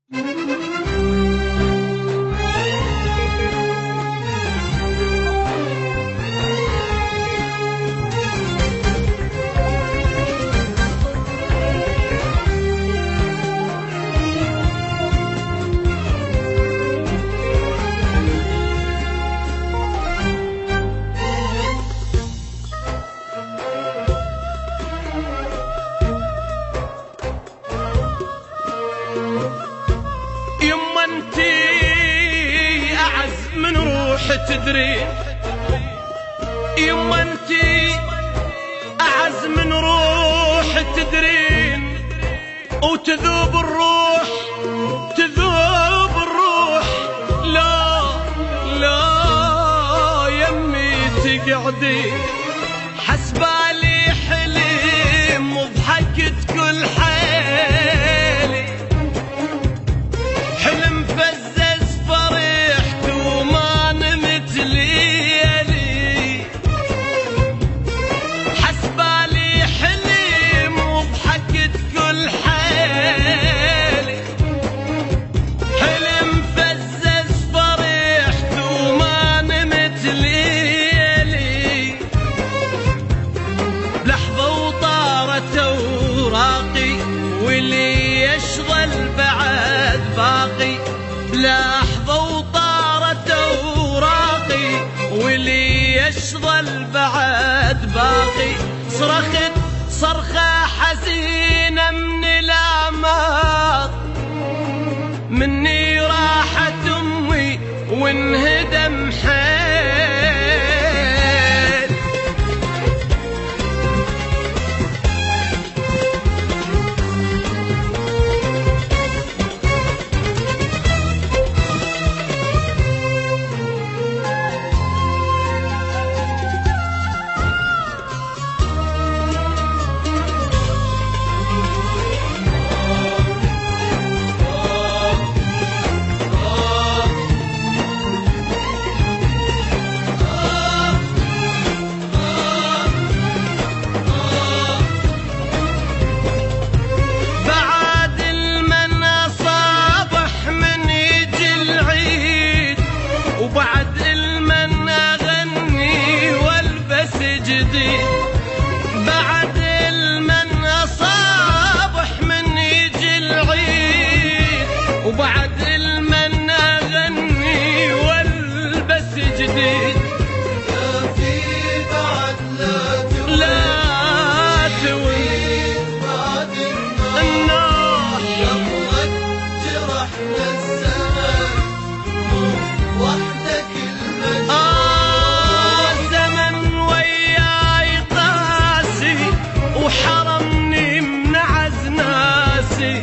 يما انتي اعز من روح تدرين، يما انتي اعز من روح تدرين، وتذوب الروح تذوب الروح. لا لا يمي تقعدين حسبالي حلم وضحكت كل حيلي، حلم فزز فرحت وما نمت ليلي، حسبالي حلم وضحكت كل حيلي، حلم فزز فرحت وما نمت ليلي، لحظة وطارت اوراقي واللي يشغل بعد باقي، لحظة وطارت اوراقي واللي يشغل بعد باقي، صرخت صرخة حزينة من الآمال، مني راحت أمي وانهدم حيل. وبعد المن أغني والبس جديد، بعد المن صابح من يجي العيد، وبعد المن أغني والبس جديد، لا في بعد لا توي بعد النار يمك جرحنا الزمن وحدك زمن وياي قاسي وحرمني من عز ناسي،